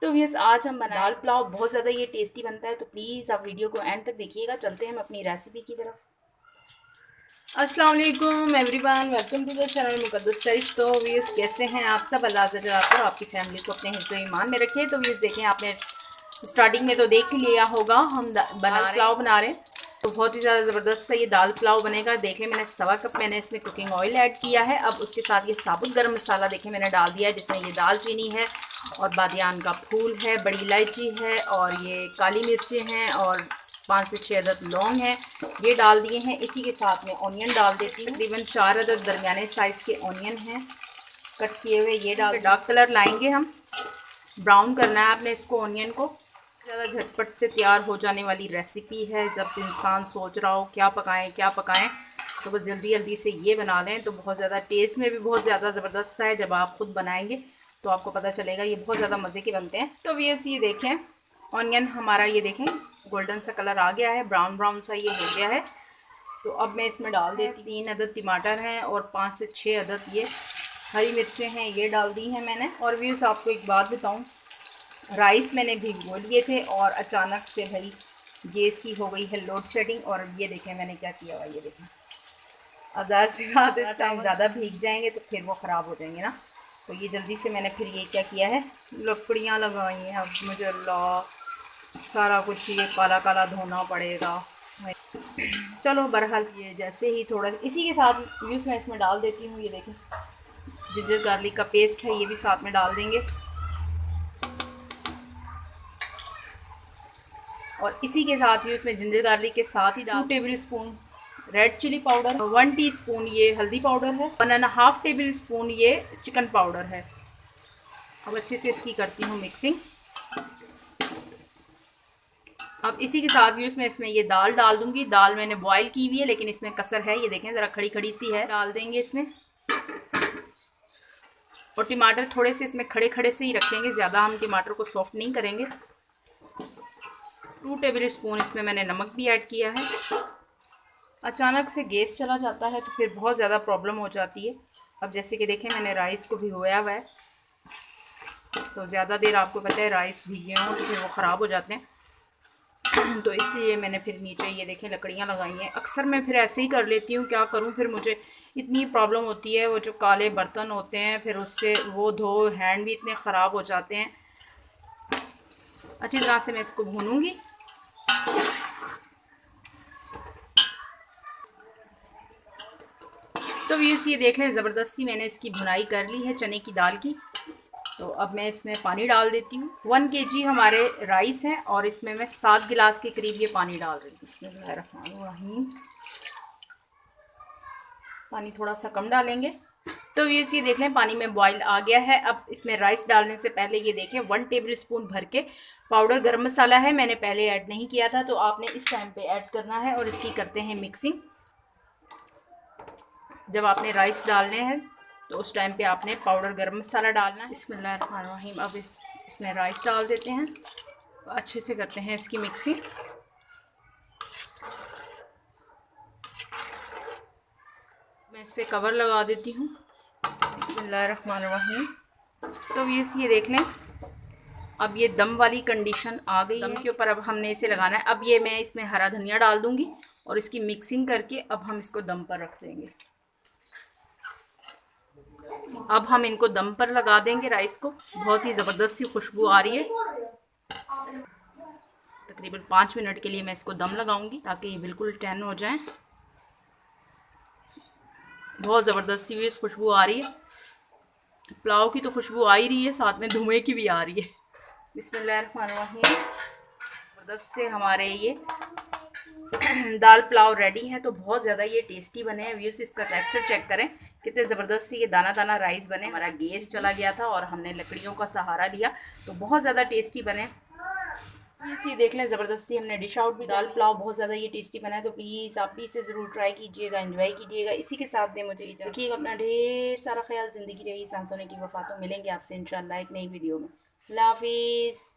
तो यस आज हम बना दाल पुलाव बहुत ज़्यादा ये टेस्टी बनता है, तो प्लीज़ आप वीडियो को एंड तक देखिएगा। चलते हैं हम अपनी रेसिपी की तरफ। अस्सलाम वालेकुम everyone, welcome to the channel Muqaddas Sharif. तो व्यूज़ कैसे हैं आप सब? अल्लाह से और आपकी फैमिली को अपने हिस्से ईमान में रखें। तो व्यूज़ देखें, आपने स्टार्टिंग में तो देख ही लिया होगा हम दाल पुलाव बना रहे हैं। तो बहुत ही ज़्यादा ज़बरदस्त सा ये दाल पुलाव बनेगा। देखें मैंने 1.25 कप मैंने इसमें कुकिंग ऑयल ऐड किया है। अब उसके साथ ये साबुत गर्म मसाला देखें मैंने डाल दिया है, जिसमें ये दालचीनी है और बादियान का फूल है, बड़ी इलायची है और ये काली मिर्चें हैं और 5 से 6 अदद लौंग हैं, ये डाल दिए हैं। इसी के साथ में ऑनियन डाल देती हूँ, तकरीबन 4 अदद दरमियाने साइज़ के ऑनियन हैं कट किए हुए। ये डाल डार्क कलर लाएंगे हम, ब्राउन करना है आपने इसको ऑनियन को। ज़्यादा झटपट से तैयार हो जाने वाली रेसिपी है। जब इंसान सोच रहा हो क्या पकाएं क्या पकाएं, तो बस जल्दी जल्दी से ये बना लें। तो बहुत ज़्यादा टेस्ट में भी बहुत ज़्यादा ज़बरदस्त है। जब आप खुद बनाएंगे तो आपको पता चलेगा, ये बहुत ज़्यादा मज़े के बनते हैं। तो ये देखें ऑनियन हमारा, ये देखें गोल्डन सा कलर आ गया है, ब्राउन ब्राउन सा ये हो गया है। तो अब मैं इसमें डाल देती 3 अदद टमाटर हैं और 5 से 6 अदद ये हरी मिर्चें हैं, ये डाल दी हैं मैंने। और व्यूज़ आपको एक बात बताऊं, राइस मैंने भिगो लिए थे और अचानक से भाई गैस की हो गई है लोड शेडिंग। और ये देखें मैंने क्या किया हुआ, ये देखें अब ज़्यादा सी बात है, टाइम ज़्यादा भीग जाएंगे तो फिर वो ख़राब हो जाएंगे ना। तो ये जल्दी से मैंने फिर ये क्या किया है, लकड़ियाँ लगाई हैं। अब मुझे अल्लाह सारा कुछ ये काला काला धोना पड़ेगा। चलो बहरहाल ये जैसे ही थोड़ा इसी के साथ यूज़ मैं इसमें डाल देती हूँ। ये देखें जिंजर गार्लिक का पेस्ट है, ये भी साथ में डाल देंगे। और इसी के साथ ही उसमें जिंजर गार्लिक के साथ ही 2 tablespoon red chilli powder, 1 teaspoon ये हल्दी पाउडर है, 1.5 टेबल स्पून ये चिकन पाउडर है। अब अच्छे से इसकी करती हूँ मिक्सिंग। अब इसी के साथ भी उसमें इसमें ये दाल डाल दूंगी। दाल मैंने बॉईल की हुई है लेकिन इसमें कसर है, ये देखें ज़रा खड़ी खड़ी सी है, डाल देंगे इसमें। और टमाटर थोड़े से इसमें खड़े खड़े से ही रखेंगे, ज़्यादा हम टमाटर को सॉफ्ट नहीं करेंगे। 2 टेबल स्पून इसमें मैंने नमक भी ऐड किया है। अचानक से गैस चला जाता है तो फिर बहुत ज़्यादा प्रॉब्लम हो जाती है। अब जैसे कि देखें मैंने राइस को भिगोया हुआ है, तो ज़्यादा देर आपको पता है राइस भीगे हों तो फिर वो ख़राब हो जाते हैं। तो इसलिए मैंने फिर नीचे ये देखें लकड़ियाँ लगाई हैं। अक्सर मैं फिर ऐसे ही कर लेती हूँ, क्या करूँ, फिर मुझे इतनी प्रॉब्लम होती है। वो जो काले बर्तन होते हैं फिर उससे वो धो, हैंड भी इतने ख़राब हो जाते हैं। अच्छी तरह से मैं इसको भूनूँगी। तो व्यूज़ ये देख लें ज़बरदस्ती मैंने इसकी भुनाई कर ली है चने की दाल की। तो अब मैं इसमें पानी डाल देती हूँ। 1 kg हमारे राइस हैं और इसमें मैं 7 गिलास के करीब ये पानी डाल रही हूँ। बिस्मिल्लाहिर्रहमानिर्रहीम। पानी थोड़ा सा कम डालेंगे। तो व्यूज़ ये देख लें पानी में बॉईल आ गया है। अब इसमें राइस डालने से पहले ये देखें 1 टेबल स्पून भर के पाउडर गरम मसाला है, मैंने पहले ऐड नहीं किया था, तो आपने इस टाइम पे ऐड करना है। और इसकी करते हैं मिक्सिंग। जब आपने राइस डालने हैं तो उस टाइम पे आपने पाउडर गरम मसाला डालना है। बिस्मिल्लाहिर्रहमानिर्रहीम। अब इसमें राइस डाल देते हैं, अच्छे से करते हैं इसकी मिक्सिंग। मैं इस पर कवर लगा देती हूँ। बिस्मिल्लाहिर्रहमानिर्रहीम। तो ये देख लें अब ये दम वाली कंडीशन आ गई है। दम के ऊपर अब हमने इसे लगाना है। अब ये मैं इसमें हरा धनिया डाल दूँगी और इसकी मिक्सिंग करके अब हम इसको दम पर रख देंगे। अब हम इनको दम पर लगा देंगे राइस को। बहुत ही ज़बरदस्त सी खुशबू आ रही है। तकरीबन 5 मिनट के लिए मैं इसको दम लगाऊंगी ताकि ये बिल्कुल टैन हो जाए। बहुत ज़बरदस्त सी खुशबू आ रही है। पुलाव की तो खुशबू आ ही रही है, साथ में धुएं की भी आ रही है। बिस्मिल्लाहिर्रहमानिर्रहीम। ज़बरदस्त से हमारे ये दाल पुलाव रेडी है। तो बहुत ज़्यादा ये टेस्टी बने हैं। व्यूज़ इसका टेक्सचर चेक करें कितने ज़बरदस्त ये दाना दाना राइस बने। हमारा गैस चला गया था और हमने लकड़ियों का सहारा लिया, तो बहुत ज़्यादा टेस्टी बने। ये देख लें ज़बरदस्ती हमने डिश आउट भी। दाल पुलाव बहुत ज़्यादा ये टेस्टी बना है। तो प्लीज़ आप भी इसे ज़रूर ट्राई कीजिएगा, एंजॉय कीजिएगा। इसी के साथ दें मुझे इजाज़त। रखिएगा अपना ढेर सारा ख्याल। ज़िंदगी रही सांसों की वफ़ा। तो मिलेंगे आपसे इंशाल्लाह एक नई वीडियो में। अल्लाह हाफिज़।